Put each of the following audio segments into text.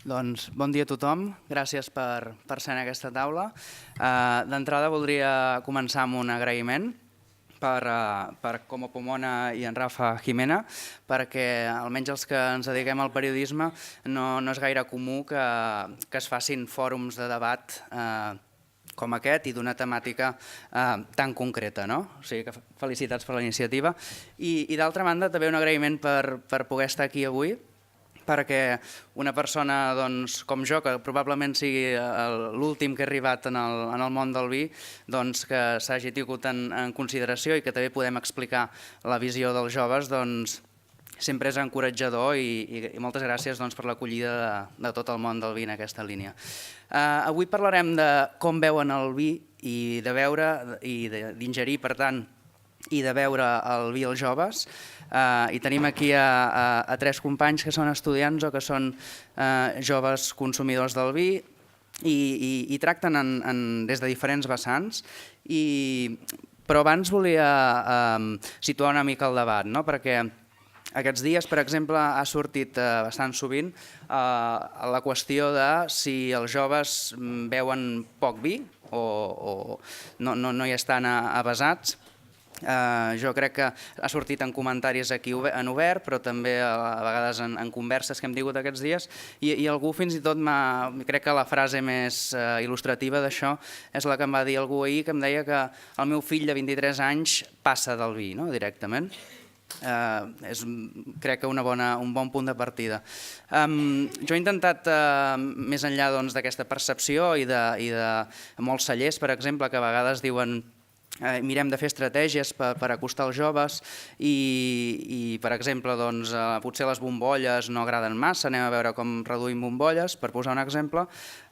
Doncs bon dia a tothom, gràcies per ser en aquesta taula. D'entrada voldria començar amb un agraïment per Como Pomona i en Rafa Jimena, perquè almenys els que ens dediquem al periodisme no és gaire comú que es facin fòrums de debat com aquest i d'una temàtica tan concreta. O sigui que felicitats per la iniciativa. I d'altra banda també un agraïment per poder estar aquí avui, perquè una persona com jo, que probablement sigui l'últim que ha arribat en el món del vi, que s'hagi tingut en consideració i que també podem explicar la visió dels joves, sempre és encoratjador i moltes gràcies per l'acollida de tot el món del vi en aquesta línia. Avui parlarem de com veuen el vi i de beure i d'ingerir, per tant, i de beure el vi als joves. I tenim aquí a tres companys que són estudiants o que són joves consumidors del vi i tracten des de diferents vessants. Però abans volia situar una mica el debat, perquè aquests dies, per exemple, ha sortit bastant sovint la qüestió de si els joves beuen poc vi o no hi estan avesats. Jo crec que ha sortit en comentaris aquí en obert, però també a vegades en converses que hem tingut aquests dies, i algú fins i tot crec que la frase més il·lustrativa d'això és la que em va dir algú ahir, que em deia que el meu fill de 23 anys passa del vi directament. És, crec que un bon punt de partida. Jo he intentat, més enllà d'aquesta percepció i de molts cellers, per exemple, que a vegades diuen mirem de fer estratègies per acostar els joves i per exemple, potser les bombolles no agraden massa, anem a veure com reduïm bombolles, per posar un exemple.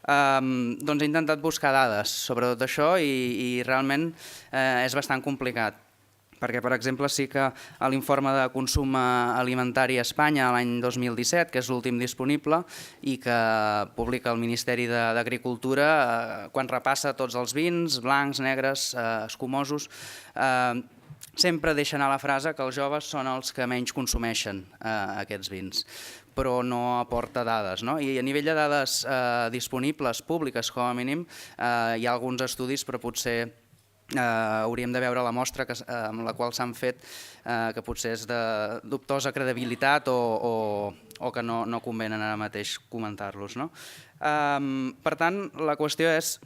He intentat buscar dades sobre tot això i realment és bastant complicat. Perquè, per exemple, sí que a l'informe de consum alimentari a Espanya l'any 2017, que és l'últim disponible i que publica el Ministeri d'Agricultura, quan repassa tots els vins, blancs, negres, escumosos, sempre deixa anar la frase que els joves són els que menys consumeixen aquests vins, però no aporta dades. I a nivell de dades disponibles, públiques com a mínim, hi ha alguns estudis, però potser hauríem de veure la mostra amb la qual s'han fet, que potser és de dubtosa credibilitat o que no convenen ara mateix comentar-los. Per tant, la qüestió és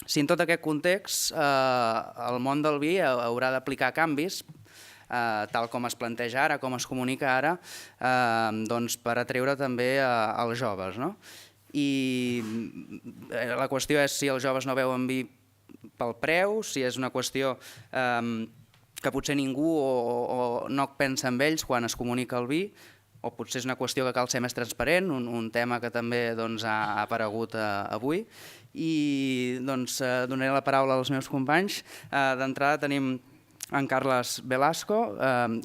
si en tot aquest context el món del vi haurà d'aplicar canvis, tal com es planteja ara, com es comunica ara, per atreure també els joves. I la qüestió és si els joves no beuen vi pel preu, si és una qüestió que potser ningú no pensa en ells quan es comunica el vi, o potser és una qüestió que cal ser més transparent, un tema que també ha aparegut avui. I donaré la paraula als meus companys. D'entrada tenim en Carles Velasco,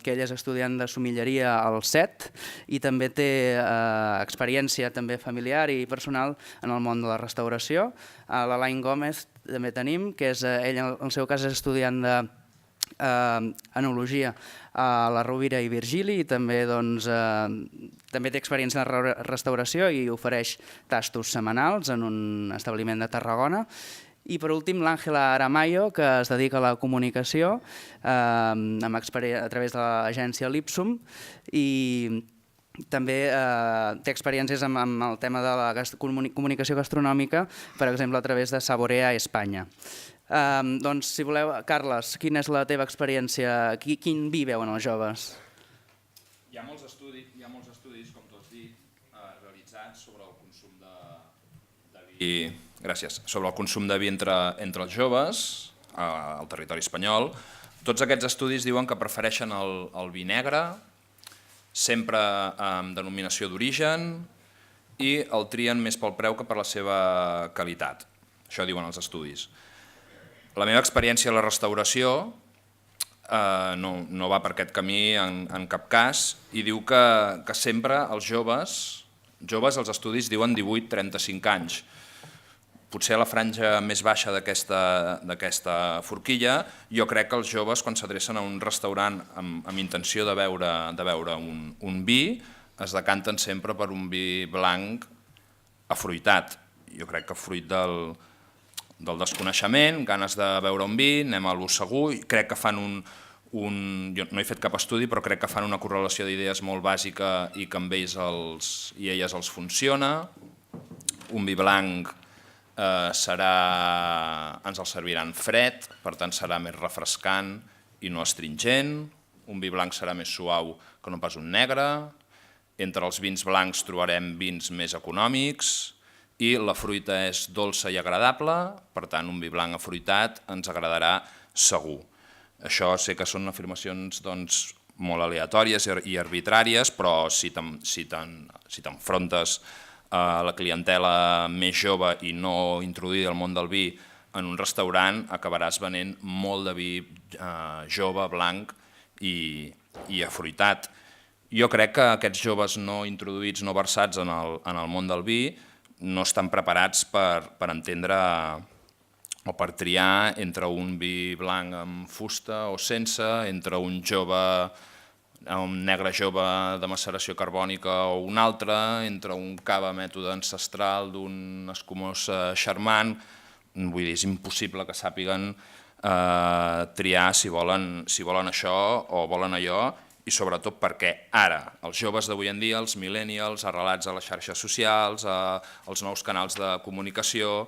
que ell és estudiant de sommelleria al CET i també té experiència també familiar i personal en el món de la restauració. L'Alain Gómez també tenim, que ell en el seu cas és estudiant d'enologia a la Rovira i Virgili i també té experiència en restauració i ofereix tastos setmanals en un establiment de Tarragona. I per últim l'Àngela Aramayo, que es dedica a la comunicació a través de l'agència Lipsum i també té experiències amb el tema de la comunicació gastronòmica, per exemple a través de Saborea Espanya. Si voleu, Carles, quina és la teva experiència? Quin vi beuen els joves? Hi ha molts estudis, com tu has dit, realitzats sobre el consum de vi. Gràcies. Sobre el consum de vi entre els joves al territori espanyol. Tots aquests estudis diuen que prefereixen el vi negre, sempre amb denominació d'origen, i el trien més pel preu que per la seva qualitat. Això diuen els estudis. La meva experiència a la restauració no va per aquest camí en cap cas i diu que sempre els joves, els estudis diuen 18-35 anys, potser a la franja més baixa d'aquesta forquilla, jo crec que els joves, quan s'adrecen a un restaurant amb intenció de beure un vi, es decanten sempre per un vi blanc afruitat. Jo crec que fruit del desconeixement, ganes de beure un vi, anem a lo segur, crec que fan jo no he fet cap estudi, però crec que fan una correlació d'idees molt bàsica i que amb ells i elles els funciona. Un vi blanc ens el serviran fred, per tant serà més refrescant i no astringent. Un vi blanc serà més suau que no pas un negre. Entre els vins blancs trobarem vins més econòmics i la fruita és dolça i agradable, per tant un vi blanc afruitat ens agradarà segur. Això sé que són afirmacions molt aleatòries i arbitràries, però si t'enfrontes a la clientela més jove i no introduïda al món del vi en un restaurant, acabaràs venent molt de vi jove, blanc i afruitat. Jo crec que aquests joves no introduïts, no versats en el món del vi, no estan preparats per entendre o per triar entre un vi blanc amb fusta o sense, entre un negre jove de maceració carbònica o un altre, entre un cava mètode ancestral d'un escumós charmant. Vull dir, és impossible que sàpiguen triar si volen això o volen allò, i sobretot perquè ara els joves d'avui en dia, els millennials, arrelats a les xarxes socials, als nous canals de comunicació,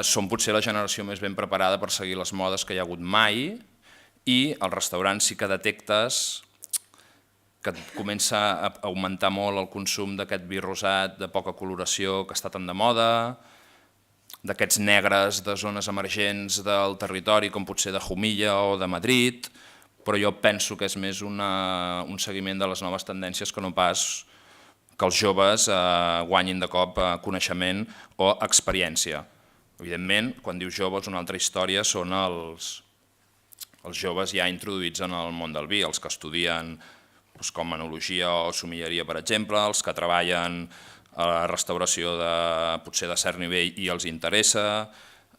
són potser la generació més ben preparada per seguir les modes que hi ha hagut mai, i als restaurants sí que detectes que comença a augmentar molt el consum d'aquest vi rosat de poca coloració que està tan de moda, d'aquests negres de zones emergents del territori com potser de Jumilla o de Madrid, però jo penso que és més un seguiment de les noves tendències que no pas que els joves guanyin de cop coneixement o experiència. Evidentment, quan dius joves, una altra història són els joves ja introduïts en el món del vi, els que estudien com enologia o sommelleria, per exemple, els que treballen a la restauració potser de cert nivell i els interessa,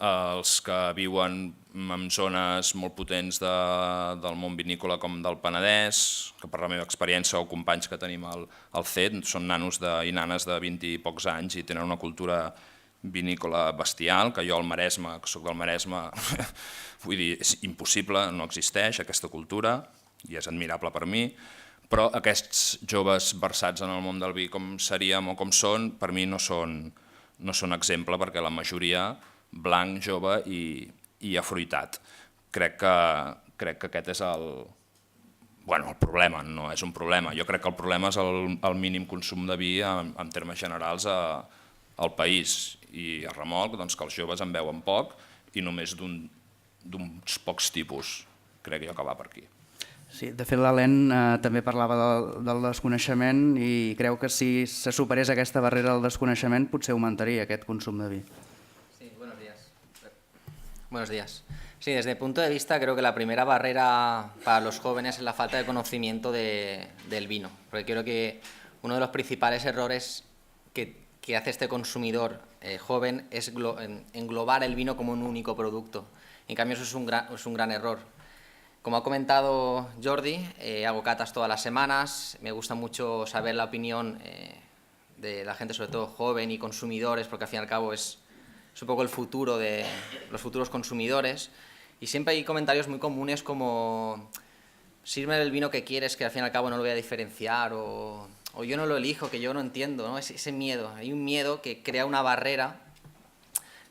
els que viuen en zones molt potents del món vinícola com del Penedès, que per la meva experiència o companys que tenim al CET són nanos i nanes de 20 i pocs anys i tenen una cultura vinícola bestial, que jo al Maresme, que soc del Maresme, vull dir, és impossible, no existeix aquesta cultura i és admirable per mi, però aquests joves versats en el món del vi com seríem o com són, per mi no són exemple, perquè la majoria blanc, jove i afruitat. Crec que aquest és el problema, no és un problema. Jo crec que el problema és el mínim consum de vi en termes generals al país, i a remolc que els joves en beuen poc i només d'uns pocs tipus. Crec jo que va per aquí. Sí, de fet l'Helene també parlava del desconeixement i creu que si se superés aquesta barrera del desconeixement potser augmentaria aquest consum de vi. Sí, buenos días. Buenos días. Sí, desde mi punto de vista creo que la primera barrera para los jóvenes es la falta de conocimiento del vino, porque creo que uno de los principales errores que hace este consumidor joven es englobar el vino como un único producto. En cambio eso es un gran error. Como ha comentado Jordi, hago catas todas las semanas, me gusta mucho saber la opinión de la gente, sobre todo joven y consumidores, porque al fin y al cabo es un poco el futuro de los futuros consumidores, y siempre hay comentarios muy comunes como sirve el vino que quieres, que al fin y al cabo no lo voy a diferenciar, o yo no lo elijo, que yo no entiendo, ¿no? Ese miedo, hay un miedo que crea una barrera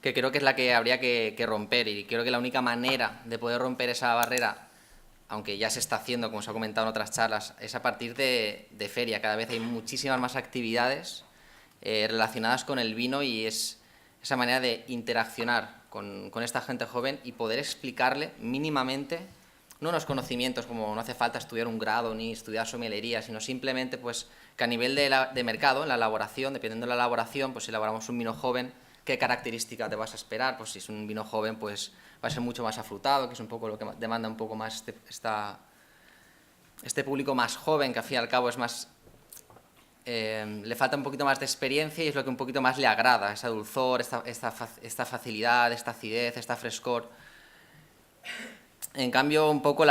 que creo que es la que habría que romper, y creo que la única manera de poder romper esa barrera, aunque ya se está haciendo, como se ha comentado en otras charlas, es a partir de feria. Cada vez hay muchísimas más actividades relacionadas con el vino, y es esa manera de interaccionar con esta gente joven y poder explicarle mínimamente, no unos conocimientos como no hace falta estudiar un grado ni estudiar sommelería, sino simplemente pues, que a nivel de mercado, en la elaboración, dependiendo de la elaboración, pues si elaboramos un vino joven, ¿qué característica te vas a esperar? Pues si es un vino joven, pues va a ser mucho más afrutado, que es un poco lo que demanda un poco más este público más joven, que al fin y al cabo es más, le falta un poquito más de experiencia y es lo que un poquito más le agrada, esa dulzor, esta facilidad, esta acidez, esta frescor. En cambio, un poco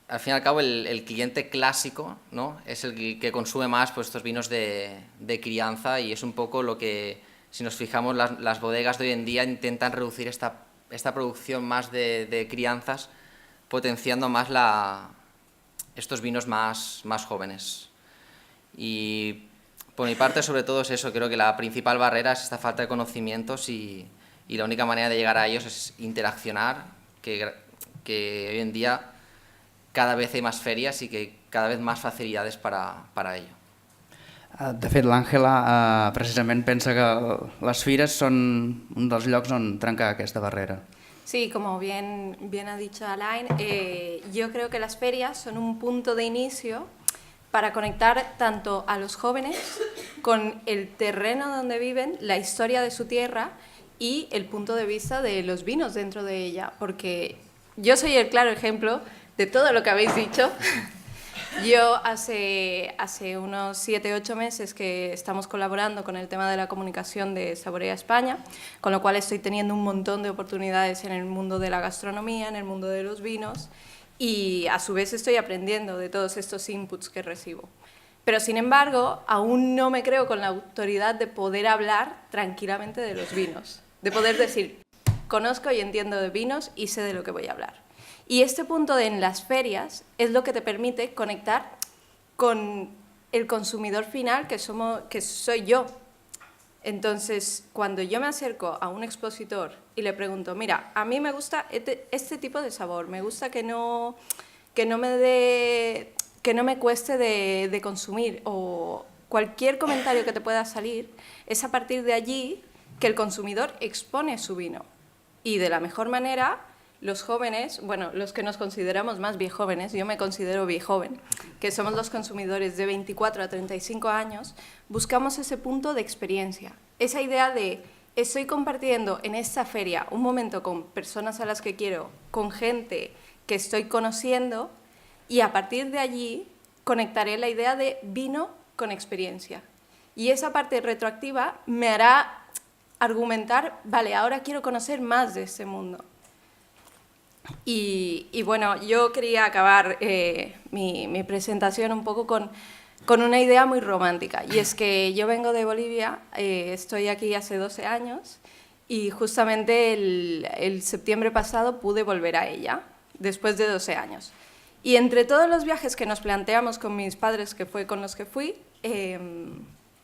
al fin y al cabo el cliente clásico, ¿no? Es el que consume más pues, estos vinos de crianza, y es un poco lo que, si nos fijamos, las bodegas de hoy en día intentan reducir esta producción más de crianzas, potenciando más estos vinos más jóvenes. Y por mi parte, sobre todo es eso, creo que la principal barrera es esta falta de conocimientos, y la única manera de llegar a ellos es interaccionar, que hoy en día cada vez hay más ferias y que cada vez más facilidades para ello. De fet, l'Àngela precisament pensa que les fires són un dels llocs on trencar aquesta barrera. Sí, como bien ha dicho Alain, yo creo que las ferias son un punto de inicio para conectar tanto a los jóvenes con el terreno donde viven, la historia de su tierra y el punto de vista de los vinos dentro de ella, porque yo soy el claro ejemplo de todo lo que habéis dicho. Yo hace unos 7 u 8 meses que estamos colaborando con el tema de la comunicación de Saborea España, con lo cual estoy teniendo un montón de oportunidades en el mundo de la gastronomía, en el mundo de los vinos, y a su vez estoy aprendiendo de todos estos inputs que recibo. Pero sin embargo, aún no me creo con la autoridad de poder hablar tranquilamente de los vinos, de poder decir, conozco y entiendo de vinos y sé de lo que voy a hablar. Y este punto en las ferias es lo que te permite conectar con el consumidor final, que soy yo. Entonces, cuando yo me acerco a un expositor y le pregunto, mira, a mí me gusta este tipo de sabor, me gusta que no me cueste de consumir, o cualquier comentario que te pueda salir, es a partir de allí que el consumidor expone su vino. Y de la mejor manera, los jóvenes, bueno, los que nos consideramos más viejóvenes, yo me considero viejoven, que somos los consumidores de 24 a 35 años, buscamos ese punto de experiencia, esa idea de estoy compartiendo en esta feria un momento con personas a las que quiero, con gente que estoy conociendo, y a partir de allí conectaré la idea de vino con experiencia. Y esa parte retroactiva me hará argumentar, vale, ahora quiero conocer más de este mundo. Y bueno, yo quería acabar mi presentación un poco con una idea muy romántica, y es que yo vengo de Bolivia, estoy aquí hace 12 años, y justamente el septiembre pasado pude volver a ella, después de 12 años. Y entre todos los viajes que nos planteamos con mis padres, que fue con los que fui,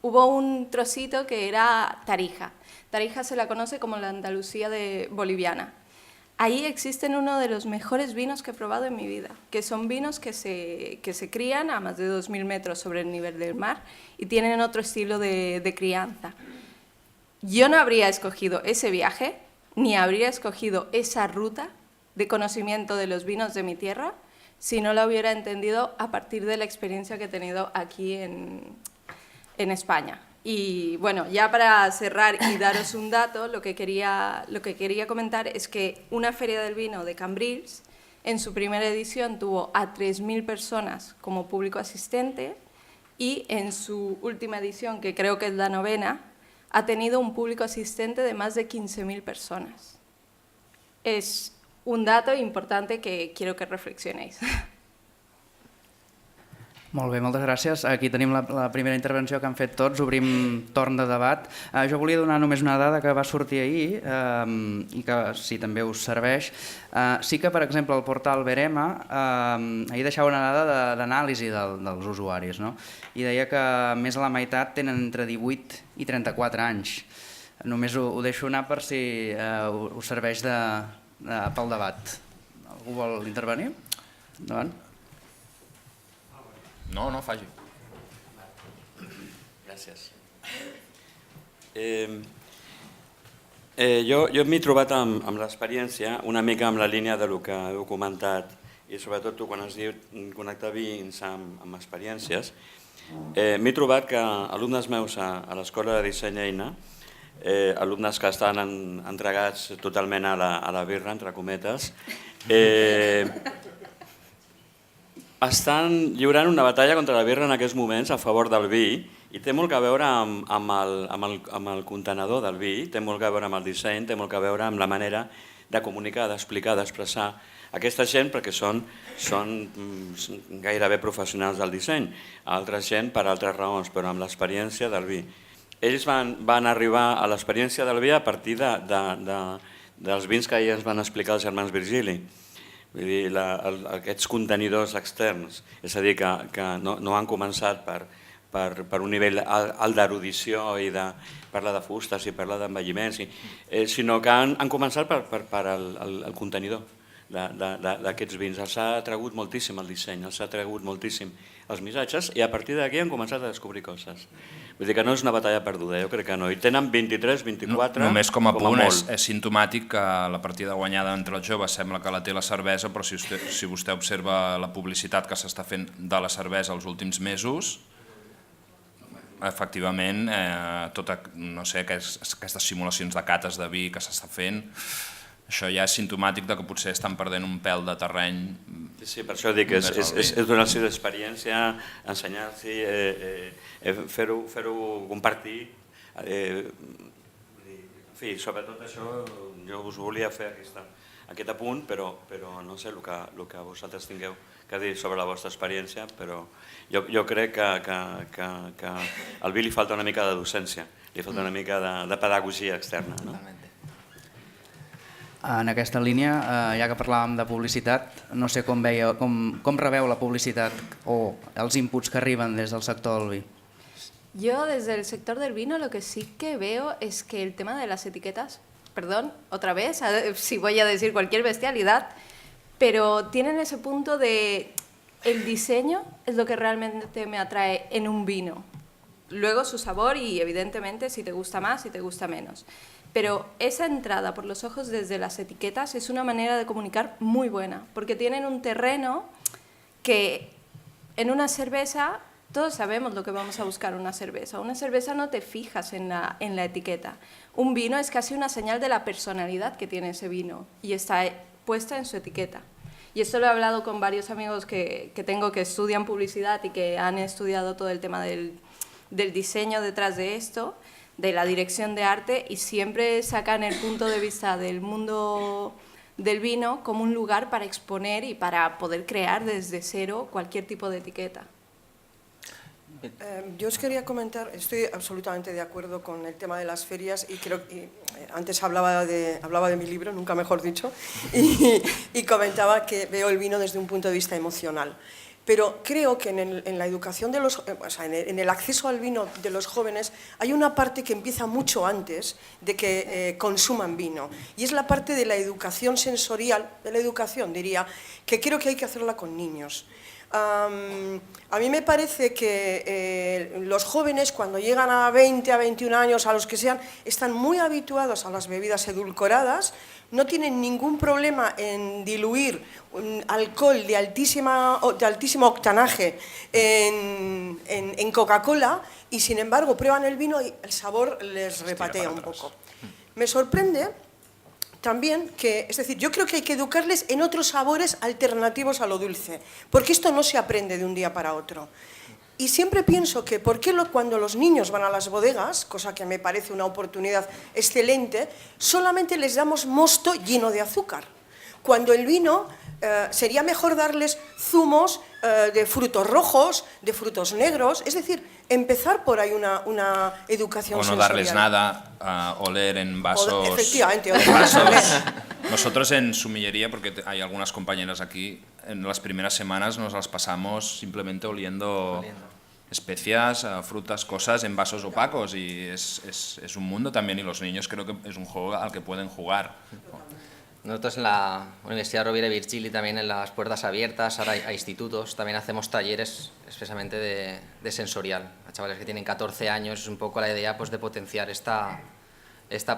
hubo un trocito que era Tarija. Tarija se la conoce como la Andalucía boliviana. Ahí existen uno de los mejores vinos que he probado en mi vida, que son vinos que se crían a más de 2000 metros sobre el nivel del mar y tienen otro estilo de crianza. Yo no habría escogido ese viaje, ni habría escogido esa ruta de conocimiento de los vinos de mi tierra, si no la hubiera entendido a partir de la experiencia que he tenido aquí en España. Y bueno, ya para cerrar y daros un dato, lo que quería comentar es que una feria del vino de Cambrils, en su primera edición tuvo a 3000 personas como público asistente, y en su última edición, que creo que es la 9ª, ha tenido un público asistente de más de 15.000 personas. Es un dato importante que quiero que reflexionéis. Molt bé, moltes gràcies. Aquí tenim la primera intervenció que han fet tots, obrim torn de debat. Jo volia donar només una dada que va sortir ahir i que, si també us serveix, sí que, per exemple, el portal Verema ahir deixava una dada d'anàlisi dels usuaris, no? I deia que més de la meitat tenen entre 18 i 34 anys. Només ho deixo anar per si us serveix pel debat. Algú vol intervenir? Endavant. No, faci. Gràcies. Jo m'he trobat amb l'experiència una mica amb la línia del que heu comentat, i sobretot tu quan has dit connectar vins amb experiències. M'he trobat que alumnes meus a l'Escola de Disseny Eina, alumnes que estan entregats totalment a la birra, entre cometes, estan lliurant una batalla contra la birra en aquests moments a favor del vi, i té molt a veure amb el contenedor del vi, té molt a veure amb el disseny, té molt a veure amb la manera de comunicar, d'explicar, d'expressar aquesta gent, perquè són gairebé professionals del disseny, altra gent per altres raons, però amb l'experiència del vi. Ells van arribar a l'experiència del vi a partir dels vins que ahir ens van explicar els germans Virgili. Vull dir, aquests contenidors externs, és a dir, que no han començat per un nivell alt d'erudició i de parlar de fustes i parlar d'envelliments, sinó que han començat per el contenidor d'aquests vins. Els ha atragut moltíssim el disseny, els ha atragut moltíssim els missatges i a partir d'aquí han començat a descobrir coses. Vull dir que no és una batalla perduda, jo crec que no. I tenen 23, 24, només com a punt, és simptomàtic que la partida guanyada entre els joves sembla que la té la cervesa, però si vostè observa la publicitat que s'està fent de la cervesa els últims mesos, efectivament, aquestes simulacions de cates de vi que s'està fent, això ja és simptomàtic que potser estan perdent un pèl de terreny. Sí, per això dic que és donar-s'hi l'experiència, ensenyar-s'hi, fer-ho compartir. En fi, sobretot això, jo us volia fer aquest apunt, però no sé el que vosaltres tingueu que dir sobre la vostra experiència, però jo crec que al vi li falta una mica de docència, li falta una mica de pedagogia externa. En aquesta línia, ja que parlàvem de publicitat, no sé com rebeu la publicitat o els inputs que arriben des del sector del vi. Yo desde el sector del vino lo que sí que veo es que el tema de las etiquetas, perdón, otra vez, si voy a decir cualquier bestialidad, pero tienen ese punto de el diseño es lo que realmente me atrae en un vino. Luego su sabor y evidentemente si te gusta más, si te gusta menos. Pero esa entrada por los ojos desde las etiquetas es una manera de comunicar muy buena, porque tienen un terreno que en una cerveza, todos sabemos lo que vamos a buscar en una cerveza. Una cerveza no te fijas en la etiqueta. Un vino es casi una señal de la personalidad que tiene ese vino y está puesta en su etiqueta. Y esto lo he hablado con varios amigos que tengo que estudian publicidad y que han estudiado todo el tema del diseño detrás de esto, de la dirección de arte, y siempre sacan el punto de vista del mundo del vino como un lugar para exponer y para poder crear desde cero cualquier tipo de etiqueta. Yo os quería comentar, estoy absolutamente de acuerdo con el tema de las ferias y creo que antes hablaba de mi libro, nunca mejor dicho, y comentaba que veo el vino desde un punto de vista emocional. Pero creo que en la educación de en el acceso al vino de los jóvenes hay una parte que empieza mucho antes de que consuman vino, y es la parte de la educación sensorial, de la educación diría, que creo que hay que hacerla con niños. A mí me parece que los jóvenes cuando llegan a 20, a 21 años, a los que sean, están muy habituados a las bebidas edulcoradas, no tienen ningún problema en diluir un alcohol de altísimo octanaje en Coca-Cola, y sin embargo prueban el vino y el sabor les repatea un poco. Me sorprende también que, es decir, yo creo que hay que educarles en otros sabores alternativos a lo dulce, porque esto no se aprende de un día para otro. Y siempre pienso que ¿por qué cuando los niños van a las bodegas, cosa que me parece una oportunidad excelente, solamente les damos mosto lleno de azúcar? Cuando el vino sería mejor darles zumos de frutos rojos, de frutos negros, es decir, empezar por ahí una educación sensorial. O no darles nada, oler en vasos. Efectivamente, en vasos. Nosotros en Sumillería, porque hay algunas compañeras aquí, en las primeras semanas nos las pasamos simplemente oliendo especias, frutas, cosas en vasos opacos, y es un mundo también, y los niños creo que es un juego al que pueden jugar. Nosotros en la Universidad Rovira i Virgili, también en las puertas abiertas a institutos, también hacemos talleres expresamente de sensorial. A chavales que tienen 14 años, es un poco la idea pues, de potenciar esta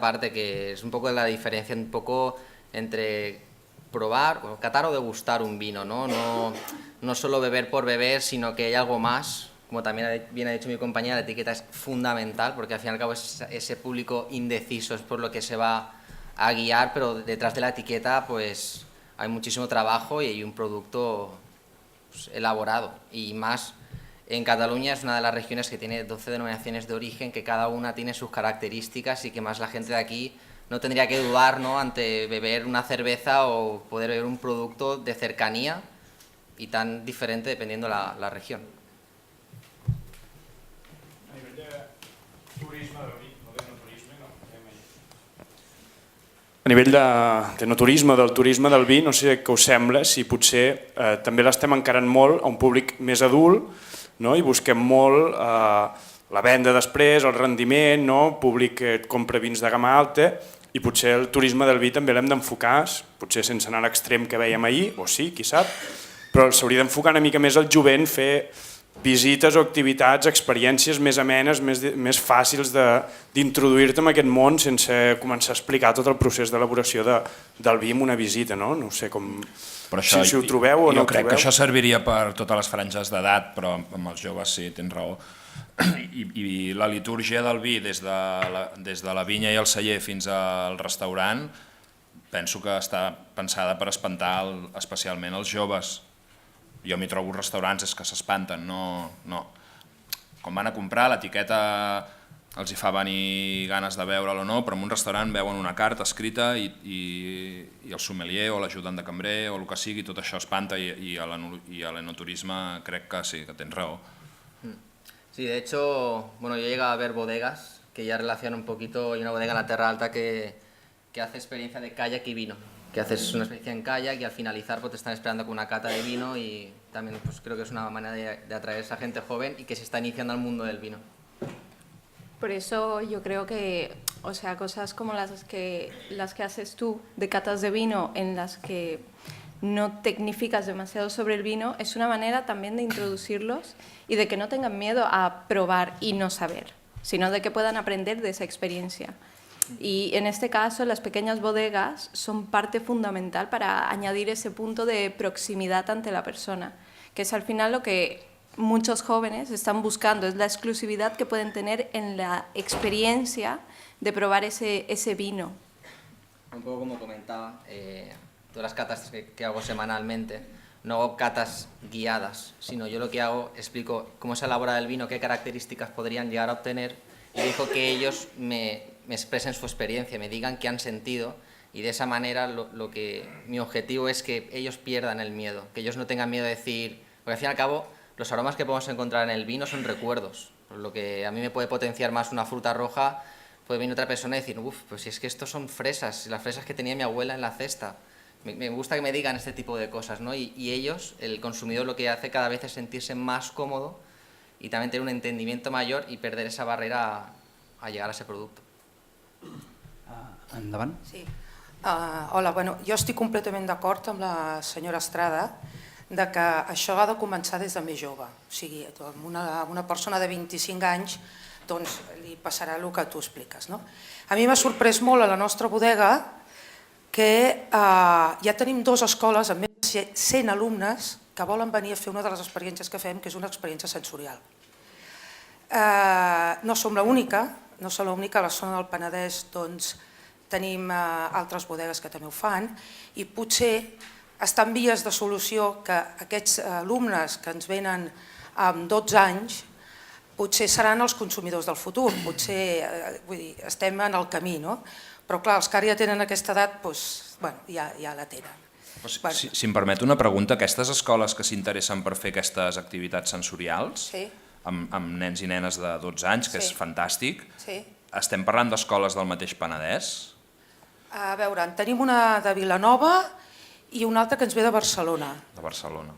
parte, que es un poco la diferencia un poco entre probar, o catar o degustar un vino, no solo beber por beber, sino que hay algo más. Como también bien ha dicho mi compañera, la etiqueta es fundamental, porque al fin y al cabo ese público indeciso es por lo que se va a guiar, pero detrás de la etiqueta pues hay muchísimo trabajo y hay un producto pues, elaborado. Y más en Cataluña es una de las regiones que tiene 12 denominaciones de origen, que cada una tiene sus características y que más la gente de aquí no tendría que dudar, ¿no?, ante beber una cerveza o poder beber un producto de cercanía y tan diferente dependiendo la región. A nivell de turisme del vi, no d'enoturisme, no. A nivell de no-turisme, del turisme del vi, no sé què us sembla, si potser també l'estem encarant molt a un públic més adult, no? I busquem molt la venda després, el rendiment, no? Públic que compra vins de gamma alta, i potser el turisme del vi també l'hem d'enfocar, potser sense anar a l'extrem que vèiem ahir, o sí, qui sap, però s'hauria d'enfocar una mica més al jovent, fer visites o activitats, experiències més amenes, més fàcils d'introduir-te en aquest món sense començar a explicar tot el procés d'elaboració del vi en una visita, no? No sé com... Si ho trobeu o no ho trobeu. Jo crec que això serviria per totes les franges d'edat, però amb els joves sí, tens raó. I la litúrgia del vi des de la vinya i el celler fins al restaurant penso que està pensada per espantar especialment els joves. Jo m'hi trobo restaurants és que s'espanten, no. Quan van a comprar l'etiqueta els hi fa venir ganes de veure'l o no, però en un restaurant veuen una carta escrita i el sommelier o l'ajudant de cambrer o el que sigui, tot això espanta i a l'enoturisme crec que sí, que tens raó. Sí, de hecho, bueno, yo he llegado a ver bodegas que ya relacionan un poquito, hay una bodega en la Terra Alta que hace experiencia de kayak y vino, que haces una experiencia en kayak y al finalizar pues te están esperando con una cata de vino y también pues creo que es una manera de atraer a esa gente joven y que se está iniciando al mundo del vino. Por eso yo creo que, o sea, cosas como las que haces tú de catas de vino en las que no tecnificas demasiado sobre el vino, es una manera también de introducirlos y de que no tengan miedo a probar y no saber, sino de que puedan aprender de esa experiencia. Y en este caso las pequeñas bodegas son parte fundamental para añadir ese punto de proximidad ante la persona, que es al final lo que muchos jóvenes están buscando, es la exclusividad que pueden tener en la experiencia de probar ese vino. Un poco como comentaba, todas las catas que hago semanalmente, no hago catas guiadas, sino yo lo que hago, explico cómo se elabora el vino, qué características podrían llegar a obtener y dejo que ellos me expresen su experiencia, me digan qué han sentido y de esa manera mi objetivo es que ellos pierdan el miedo, que ellos no tengan miedo de decir, porque al fin y al cabo los aromas que podemos encontrar en el vino son recuerdos, por lo que a mí me puede potenciar más una fruta roja, puede venir otra persona y decir, uff, pues si es que estos son fresas, las fresas que tenía mi abuela en la cesta. Me gusta que me digan este tipo de cosas, ¿no? Y ellos, el consumidor, lo que hace cada vez es sentirse más cómodo y también tener un entendimiento mayor y perder esa barrera a llegar a ese producto. Endavant. Sí. Hola, bueno, jo estic completament d'acord amb la senyora Estrada de que això ha de començar des de més jove. O sigui, una persona de 25 anys doncs, li passarà el que tu expliques. No? A mi m'ha sorprès molt a la nostra bodega que ja tenim 2 escoles amb més de 100 alumnes que volen venir a fer una de les experiències que fem, que és una experiència sensorial. No som l'única, a la zona del Penedès tenim altres bodegues que també ho fan i potser està en vies de solució que aquests alumnes que ens venen amb 12 anys potser seran els consumidors del futur, potser estem en el camí, no? Però clar, els que ara ja tenen aquesta edat ja la tenen. Si em permet una pregunta, aquestes escoles que s'interessen per fer aquestes activitats sensorials amb nens i nenes de 12 anys, que és fantàstic, estem parlant d'escoles del mateix Penedès? A veure, en tenim una de Vilanova i una altra que ens ve de Barcelona. De Barcelona.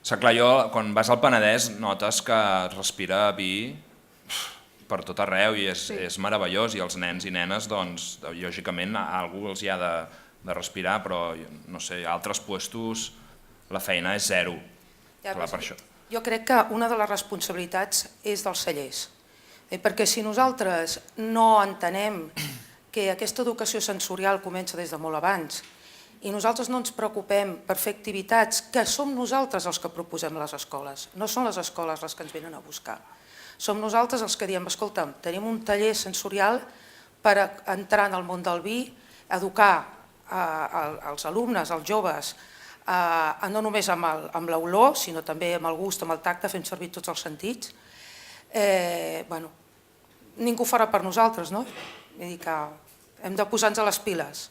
Clar, quan vas al Penedès notes que es respira vi per tot arreu i és meravellós i els nens i nenes, doncs, lògicament, algú els hi ha de respirar, però, no sé, a altres puestos la feina és zero. Jo crec que una de les responsabilitats és dels cellers, perquè si nosaltres no entenem que aquesta educació sensorial comença des de molt abans i nosaltres no ens preocupem per fer activitats que som nosaltres els que proposem a les escoles, no són les escoles les que ens venen a buscar. Som nosaltres els que diem, escolta'm, tenim un taller sensorial per entrar en el món del vi, educar els alumnes, els joves, no només amb l'olor, sinó també amb el gust, amb el tacte, fem servir tots els sentits. Ningú ho farà per nosaltres, no? Vull dir que Hem de posar-nos a les piles.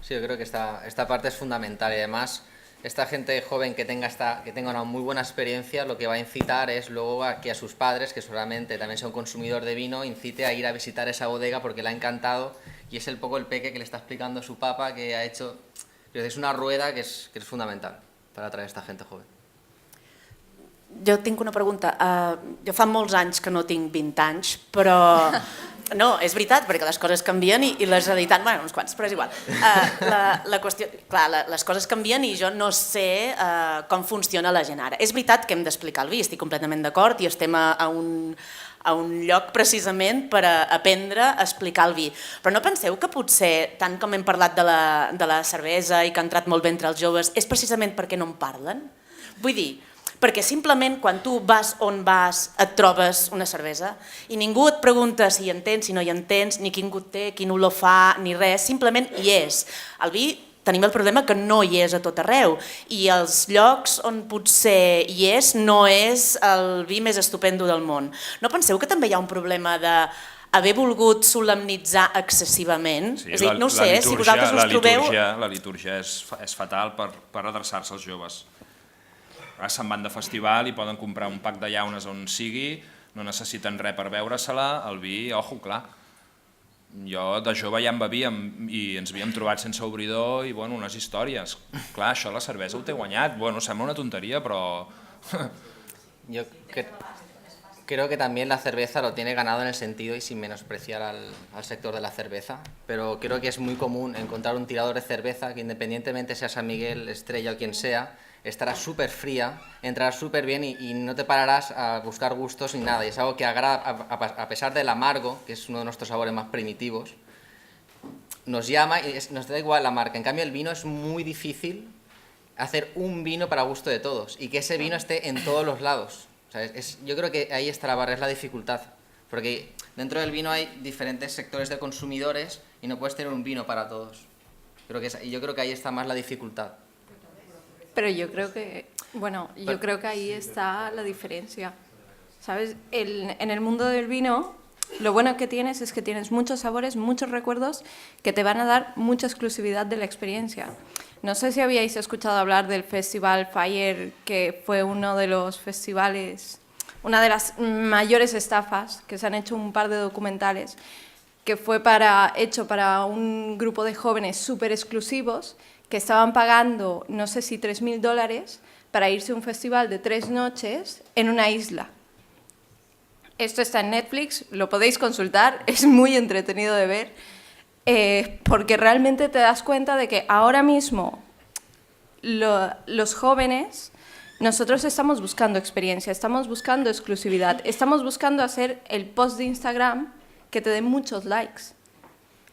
Sí, yo creo que esta parte es fundamental y además esta gente joven que tenga una muy buena experiencia lo que va a incitar es luego a que a sus padres, que seguramente también sea un consumidor de vino, incite a ir a visitar esa bodega porque le ha encantado y es el peque que le está explicando a su papá que ha hecho... Es una rueda que es fundamental per atraure esta gent joven. Jo tinc una pregunta. Jo fa molts anys que no tinc 20 anys, però... No, és veritat, perquè les coses canvien i les editats... Bueno, uns quants, però és igual. La qüestió... Clar, les coses canvien i jo no sé com funciona la gent ara. És veritat que hem d'explicar el vi, estic completament d'acord i estem a un lloc precisament per aprendre a explicar el vi. Però no penseu que potser, tant com hem parlat de la cervesa i que ha entrat molt bé entre els joves, és precisament perquè no en parlen? Vull dir, perquè simplement quan tu vas on vas et trobes una cervesa i ningú et pregunta si hi entens, si no hi entens, ni quin gust té, quin olor fa, ni res, simplement hi és. El vi tenim el problema que no hi és a tot arreu i els llocs on potser hi és no és el vi més estupendo del món. No penseu que també hi ha un problema d'haver volgut solemnitzar excessivament? Sí, és a dir, no ho sé, si vosaltres us trobeu... La litúrgia és fatal per adreçar-se als joves. Se'n van de festival i poden comprar un pack de llaunes on sigui, no necessiten res per beure-se-la, el vi, ojo, clar. Jo de jove ja en bevíem i ens havíem trobat sense obridor i bueno, unes històries. Clar, això la cervesa ho té guanyat, bueno, sembla una tonteria, però... Yo creo que también la cerveza lo tiene ganado en el sentido y sin menospreciar al sector de la cerveza, pero creo que es muy común encontrar un tirador de cerveza que independientemente sea San Miguel, Estrella o quien sea, estará súper fría, entrará súper bien y no te pararás a buscar gustos ni nada. Y es algo que agrada, a pesar del amargo, que es uno de nuestros sabores más primitivos, nos llama y nos da igual la marca. En cambio, el vino es muy difícil hacer un vino para gusto de todos y que ese vino esté en todos los lados. O sea, yo creo que ahí está la barrera, es la dificultad. Porque dentro del vino hay diferentes sectores de consumidores y no puedes tener un vino para todos. Yo creo que ahí está más la dificultad. Pero yo creo que, bueno, yo creo que ahí está la diferencia. ¿Sabes? En el mundo del vino, lo bueno que tienes es que tienes muchos sabores, muchos recuerdos que te van a dar mucha exclusividad de la experiencia. No sé si habíais escuchado hablar del Festival Fire, que fue uno de los festivales, una de las mayores estafas, que se han hecho un par de documentales, que fue hecho para un grupo de jóvenes súper exclusivos, que estaban pagando, no sé si $3.000 para irse a un festival de 3 noches en una isla. Esto está en Netflix, lo podéis consultar, es muy entretenido de ver, porque realmente te das cuenta de que ahora mismo los jóvenes, nosotros estamos buscando experiencia, estamos buscando exclusividad, estamos buscando hacer el post de Instagram que te dé muchos likes.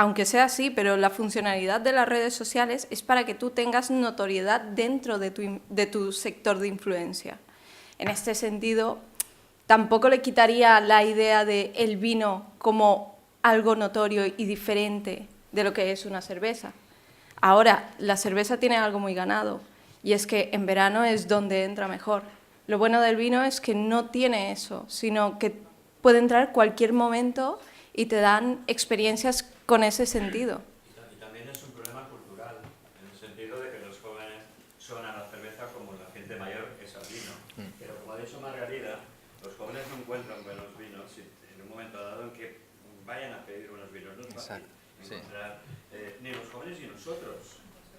Aunque sea así, pero la funcionalidad de las redes sociales es para que tú tengas notoriedad dentro de tu sector de influencia. En este sentido, tampoco le quitaría la idea del vino como algo notorio y diferente de lo que es una cerveza. Ahora, la cerveza tiene algo muy ganado, y es que en verano es donde entra mejor. Lo bueno del vino es que no tiene eso, sino que puede entrar cualquier momento y te dan experiencias con ese sentido. Y también es un problema cultural, en el sentido de que los jóvenes son a la cerveza como la gente mayor es al vino. Pero como ha dicho Margarida, los jóvenes no encuentran buenos vinos en un momento dado en que vayan a pedir unos vinos. No es fácil encontrar, ni los jóvenes ni nosotros.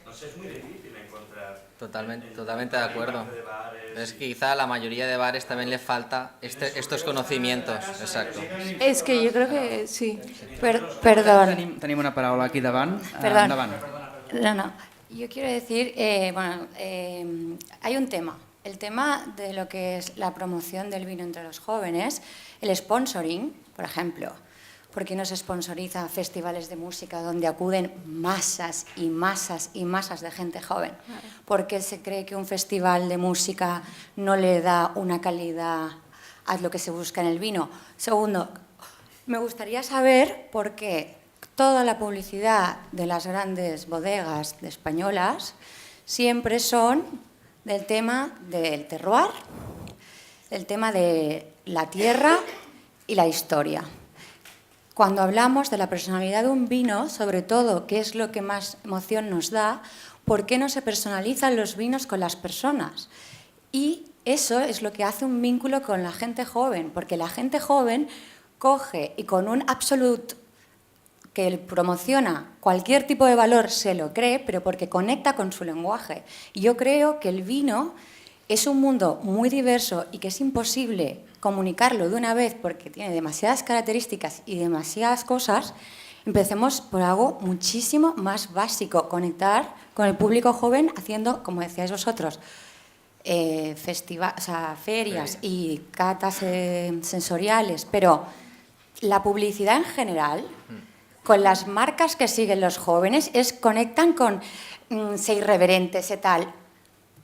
No sé, es muy difícil encontrar... Totalmente de acuerdo. Es que quizá a la mayoría de bares también le falta estos conocimientos. Exacto. Es que yo creo que sí. Perdón. Tenim una paraula aquí davant. Perdón. Endavant. No. Yo quiero decir, hay un tema. El tema de lo que es la promoción del vino entre los jóvenes, el sponsoring, por ejemplo. ¿Por qué no se sponsoriza festivales de música donde acuden masas y masas y masas de gente joven? ¿Por qué se cree que un festival de música no le da una calidad a lo que se busca en el vino? Segundo, me gustaría saber por qué toda la publicidad de las grandes bodegas españolas siempre son del tema del terroir, del tema de la tierra y la historia. cuando hablamos de la personalidad de un vino, sobre todo, qué es lo que más emoción nos da, por qué no se personalizan los vinos con las personas. Y eso es lo que hace un vínculo con la gente joven, porque la gente joven coge y con un absolute que promociona cualquier tipo de valor se lo cree, pero porque conecta con su lenguaje. Y yo creo que el vino es un mundo muy diverso y que es imposible comunicarlo de una vez porque tiene demasiadas características y demasiadas cosas. Empecemos por algo muchísimo más básico, conectar con el público joven haciendo, como decíais vosotros, ferias y catas sensoriales, pero la publicidad en general, con las marcas que siguen los jóvenes, conectan con ser irreverentes y tal.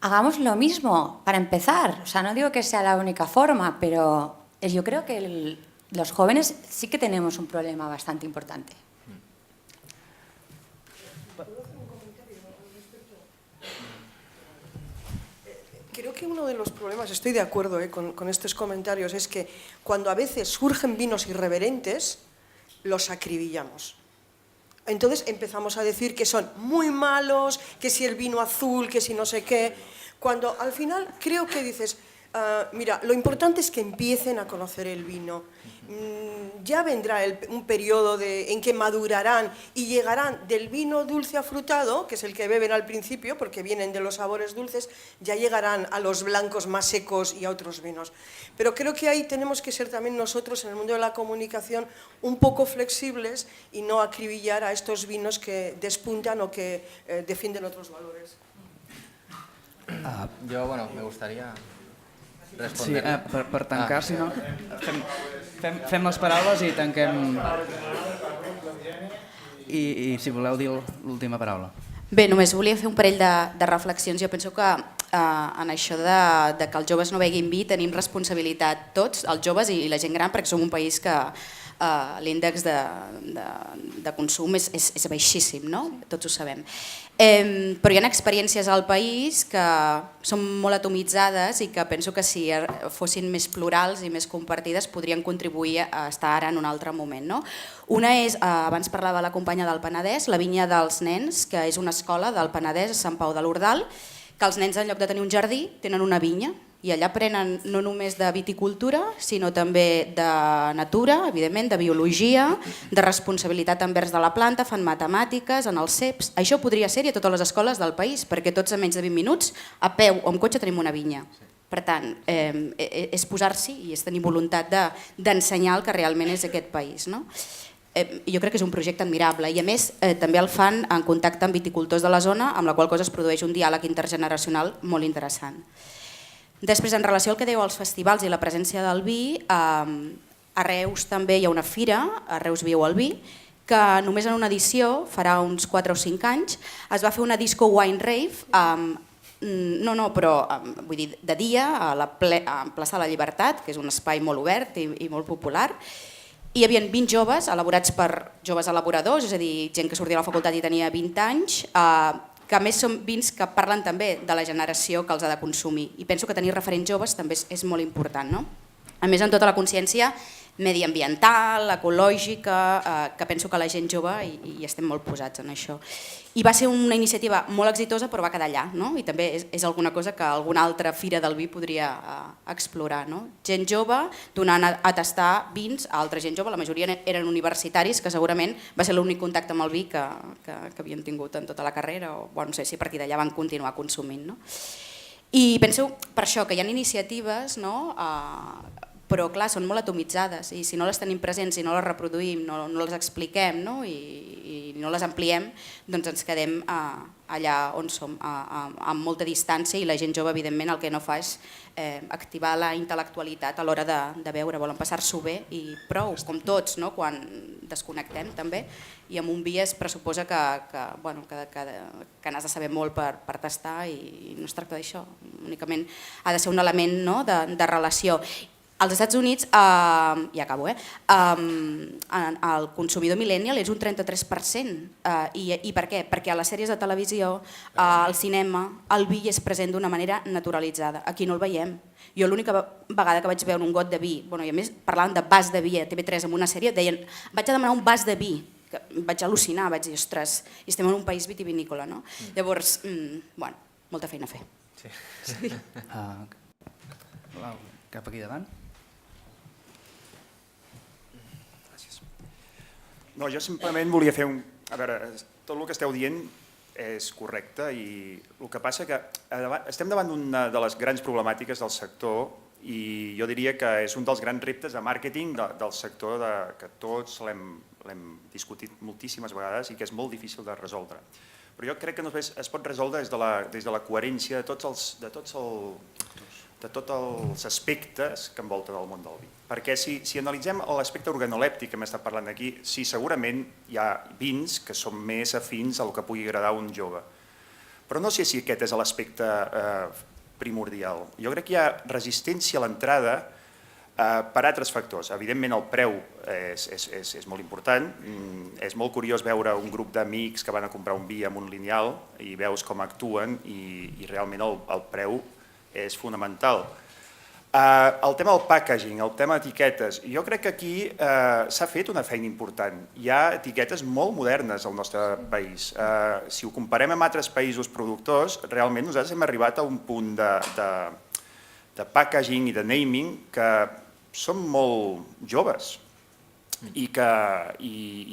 Hagamos lo mismo para empezar. O sea, no digo que sea la única forma, pero yo creo que los jóvenes sí que tenemos un problema bastante importante. Creo que uno de los problemas, estoy de acuerdo con estos comentarios, es que cuando a veces surgen vinos irreverentes, los acribillamos. Entonces empezamos a decir que son muy malos, que si el vino azul, que si no sé qué, cuando al final creo que dices, mira, lo importante es que empiecen a conocer el vino. Ya vendrá un periodo en que madurarán y llegarán del vino dulce afrutado, que es el que beben al principio, porque vienen de los sabores dulces, ya llegarán a los blancos más secos y a otros vinos. Pero creo que ahí tenemos que ser también nosotros, en el mundo de la comunicación, un poco flexibles y no acribillar a estos vinos que despuntan o que defienden otros valores. Yo, me gustaría Sí, responder. per tancar, si no, fem les paraules i tanquem... I si voleu dir l'última paraula. Bé, només volia fer un parell de reflexions. Jo penso que en això de que els joves no beguin vi tenim responsabilitat tots, els joves i la gent gran, perquè som un país que l'índex de consum és baixíssim, no? Tots ho sabem. Però hi ha experiències al país que són molt atomitzades i que penso que si fossin més plurals i més compartides podrien contribuir a estar ara en un altre moment. No? Una és, abans parlava la companya del Penedès, la Vinya dels Nens, que és una escola del Penedès a Sant Pau de l'Ordal, que els nens en lloc de tenir un jardí tenen una vinya i allà aprenen no només de viticultura, sinó també de natura, evidentment, de biologia, de responsabilitat envers de la planta, fan matemàtiques, en els CEPs. Això podria ser a totes les escoles del país, perquè tots a menys de 20 minuts, a peu o amb cotxe, tenim una vinya. Per tant, és posar-s'hi i és tenir voluntat d'ensenyar el que realment és aquest país. No? Jo crec que és un projecte admirable i a més també el fan en contacte amb viticultors de la zona, amb la qual cosa es produeix un diàleg intergeneracional molt interessant. Després, en relació al que dèieu als festivals i la presència del vi, a Reus també hi ha una fira, a Reus Viu el Vi, que només en una edició, farà uns 4 o 5 anys, es va fer una disco wine rave, vull dir, de dia, a plaça de la Llibertat, que és un espai molt obert i molt popular. Hi havia 20 joves, elaborats per joves elaboradors, és a dir, gent que sortia de la facultat i tenia 20 anys, que a més són vins que parlen també de la generació que els ha de consumir. I penso que tenir referents joves també és molt important. No? A més, amb tota la consciència mediambiental, ecològica, que penso que la gent jove hi estem molt posats en això. I va ser una iniciativa molt exitosa, però va quedar allà, no? I també és alguna cosa que alguna altra fira del vi podria explorar. No? Gent jove donant a tastar vins a altra gent jove, la majoria eren universitaris, que segurament va ser l'únic contacte amb el vi que havien tingut en tota la carrera, o no sé si a partir d'allà van continuar consumint. No? I penso per això que hi ha iniciatives, no? Però clar, són molt atomitzades i si no les tenim presents, si no les reproduïm, no les expliquem i no les ampliem, doncs ens quedem allà on som, amb molta distància i la gent jove evidentment el que no fa és activar la intel·lectualitat a l'hora de veure, volen passar-s'ho bé i prou, com tots, no? Quan desconnectem també i amb un vi es pressuposa que n'has de saber molt per tastar i no es tracta d'això, únicament ha de ser un element, no? de relació. Als Estats Units, i acabo, el consumidor millennial és un 33%. I per què? Perquè a les sèries de televisió, al cinema, el vi és present d'una manera naturalitzada. Aquí no el veiem. Jo l'única vegada que vaig veure un got de vi, i a més parlaven de vas de vi a TV3 en una sèrie, deien vaig a demanar un vas de vi, que vaig al·lucinar, vaig dir, ostres, i estem en un país vitivinícola, no? Llavors, molta feina a fer. Cap aquí davant. No, jo simplement volia fer un... A veure, tot el que esteu dient és correcte i el que passa que estem davant d'una de les grans problemàtiques del sector i jo diria que és un dels grans reptes de màrqueting del sector que tots l'hem discutit moltíssimes vegades i que és molt difícil de resoldre. Però jo crec que només es pot resoldre des de la coherència de tots els aspectes que envolten el món del vi. Perquè si analitzem l'aspecte organolèptic que hem estat parlant aquí, sí, segurament hi ha vins que són més afins al que pugui agradar a un jove. Però no sé si aquest és l'aspecte primordial. Jo crec que hi ha resistència a l'entrada per altres factors. Evidentment el preu és molt important. És molt curiós veure un grup d'amics que van a comprar un vi amb un lineal i veus com actuen i realment el preu és fonamental. El tema del packaging, el tema d'etiquetes, jo crec que aquí s'ha fet una feina important. Hi ha etiquetes molt modernes al nostre país. Si ho comparem amb altres països productors, realment nosaltres hem arribat a un punt de packaging i de naming que som molt joves i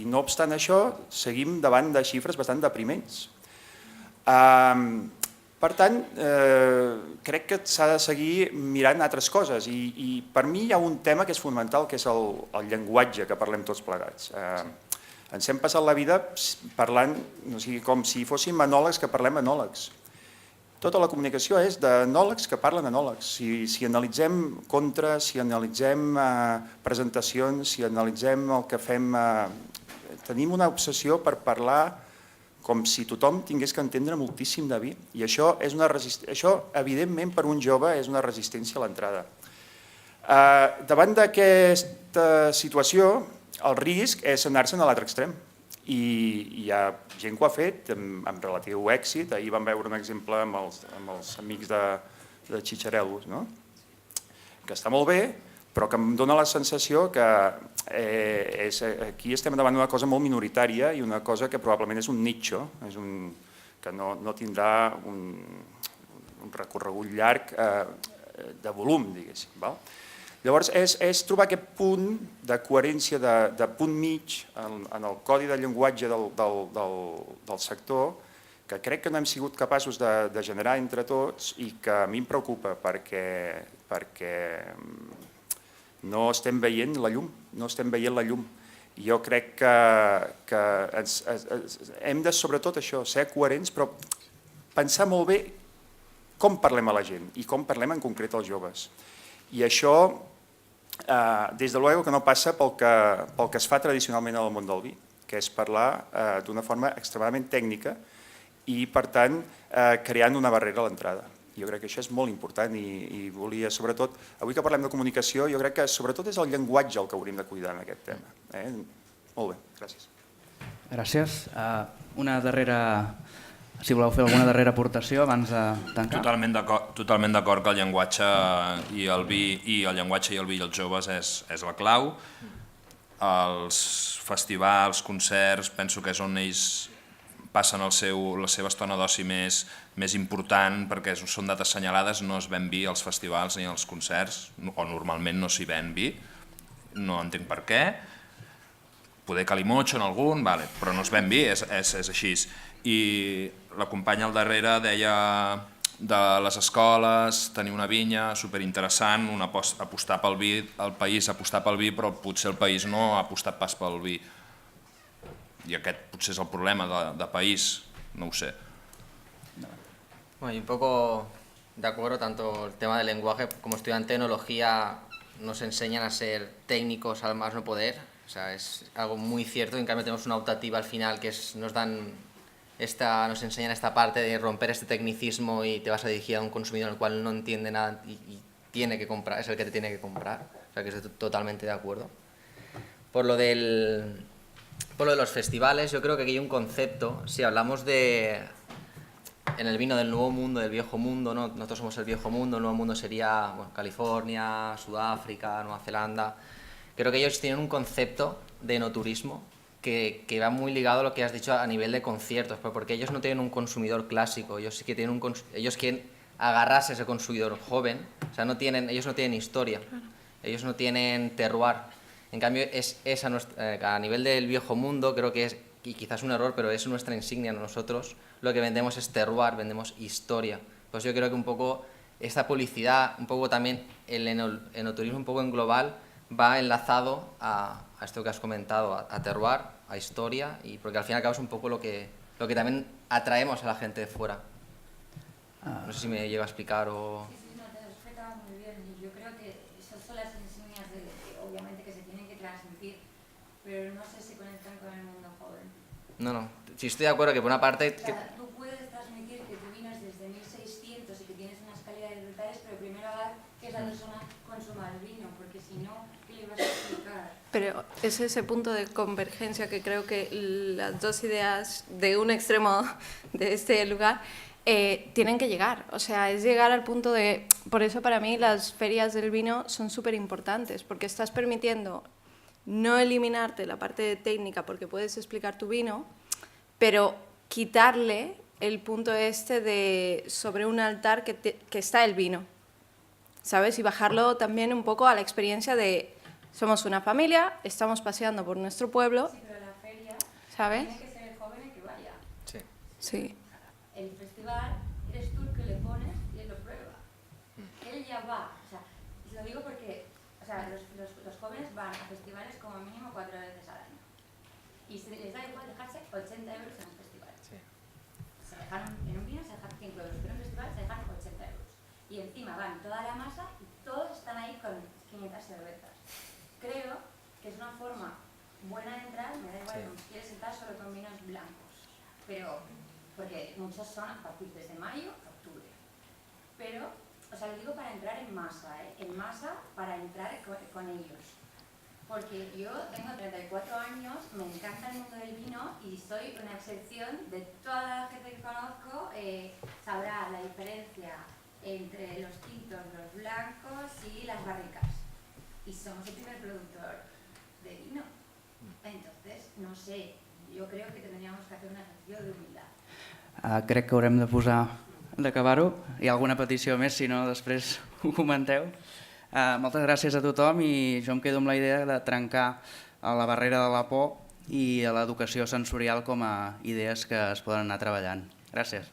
no obstant això seguim davant de xifres bastant depriments. Per tant, crec que s'ha de seguir mirant altres coses i per mi hi ha un tema que és fonamental, que és el llenguatge que parlem tots plegats. Ens hem passat la vida parlant com si fóssim enòlegs que parlem enòlegs. Tota la comunicació és d'enòlegs que parlen enòlegs. Si analitzem contres, si analitzem presentacions, si analitzem el que fem, tenim una obsessió per parlar com si tothom tingués que entendre moltíssim de vi. I això, evidentment, per un jove és una resistència a l'entrada. Davant d'aquesta situació, el risc és anar-se'n a l'altre extrem. I hi ha gent que ho ha fet amb relatiu èxit. Ahir vam veure un exemple amb els amics de Xitxarel·los, que està molt bé, però que em dóna la sensació que aquí estem davant d'una cosa molt minoritària i una cosa que probablement és un nicho, que no tindrà un recorregut llarg de volum, diguéssim. Llavors, és trobar aquest punt de coherència, de punt mig en el codi de llenguatge del sector, que crec que no hem sigut capaços de generar entre tots i que a mi em preocupa perquè no estem veient la llum, I jo crec que hem de, sobretot això, ser coherents, però pensar molt bé com parlem a la gent i com parlem en concret als joves. I això, des de luego, que no passa pel que es fa tradicionalment al món del vi, que és parlar d'una forma extremadament tècnica i, per tant, creant una barrera a l'entrada. Jo crec que això és molt important i volia, sobretot, avui que parlem de comunicació, jo crec que sobretot és el llenguatge el que hauríem de cuidar en aquest tema. Molt bé, gràcies. Gràcies. Una darrera, si voleu fer alguna darrera aportació abans de tancar. Totalment d'acord que el llenguatge i el vi i els joves és la clau. Els festivals, concerts, penso que és on ells passen la seva estona d'oci més important, perquè són dates assenyalades, no es ven vi als festivals ni als concerts, o normalment no s'hi ven vi, no entenc per què, poder calimocho en algun, però no es ven vi, és així. I la companya al darrere deia de les escoles, tenir una vinya, superinteressant, apostar pel vi, el país apostar pel vi, però potser el país no ha apostat pas pel vi. Y aquest potser és el problema de país, no ho sé. Bueno, y un poco de acuerdo, tanto el tema del lenguaje como estudiante de enología nos enseñan a ser técnicos al más no poder, o sea, es algo muy cierto. En cambio tenemos una optativa al final que nos enseñan esta parte de romper este tecnicismo y te vas a dirigir a un consumidor en el cual no entiende nada y tiene que comprar, es el que te tiene que comprar. O sea que estoy totalmente de acuerdo. Por lo de los festivales, yo creo que aquí hay un concepto, si hablamos en el vino del nuevo mundo, del viejo mundo, ¿no? Nosotros somos el viejo mundo, el nuevo mundo sería California, Sudáfrica, Nueva Zelanda. Creo que ellos tienen un concepto de enoturismo que va muy ligado a lo que has dicho a nivel de conciertos, porque ellos no tienen un consumidor clásico, ellos sí que tienen ellos quieren agarrarse a ese consumidor joven, o sea, ellos no tienen historia, ellos no tienen terroir. En cambio, a nivel del viejo mundo, creo que es, y quizás un error, pero es nuestra insignia. Nosotros lo que vendemos es terroir, vendemos historia. Pues yo creo que un poco esta publicidad, un poco también el enoturismo un poco en global, va enlazado a esto que has comentado, a terroir, a historia, y porque al fin y al cabo es un poco lo que también atraemos a la gente de fuera. No sé si me llego a explicar o... Sí, no, te lo explicaba muy bien. Yo creo que esas son las insignias obviamente que se tienen que transmitir, pero no sé si conectan con el mundo joven. No, sí estoy de acuerdo que por una parte... O sea, tú puedes transmitir que tu vino es desde 1600 y que tienes unas calidades brutales, pero primero haz que esa persona consuma el vino, porque si no, ¿qué le vas a explicar? Pero es ese punto de convergencia que creo que las dos ideas de un extremo de este lugar tienen que llegar. O sea, es llegar al punto de... Por eso para mí las ferias del vino son súper importantes, porque estás permitiendo no eliminarte la parte técnica porque puedes explicar tu vino, pero quitarle el punto este de sobre un altar que está el vino, ¿sabes? Y bajarlo también un poco a la experiencia de somos una familia, estamos paseando por nuestro pueblo, Sí, pero la feria ¿sabes? tiene que ser el joven el que vaya. Sí. Sí. El festival eres tú el que le pones y él lo prueba. Él ya va. O sea, y lo digo porque los jóvenes van a festivales como mínimo 4 veces al año. Y les da igual dejarse 80 euros en un festival. Sí. Se dejan en un vino se dejan 5 euros, pero en un festival se dejan 80 euros. Y encima van toda la masa y todos están ahí con 500 cervezas. Creo que es una forma buena de entrar, me da igual, Sí. si quieres entrar solo con vinos blancos. Pero, porque muchos son a partir desde mayo a octubre. Pero, o sea, lo digo para entrar en masa, en masa para entrar con ellos. Porque yo tengo 34 años, me encanta el mundo del vino y soy una excepción de toda la gente que conozco, sabrá la diferencia entre los tintos, los blancos y las barricas. Y somos el primer productor de vino. Entonces, no sé, yo creo que tendríamos que hacer un ejercicio de humildad. Crec que haurem d'acabar-ho. Hi ha alguna petició més, si no després ho comenteu. Moltes gràcies a tothom i jo em quedo amb la idea de trencar la barrera de la por i l'educació sensorial com a idees que es poden anar treballant. Gràcies.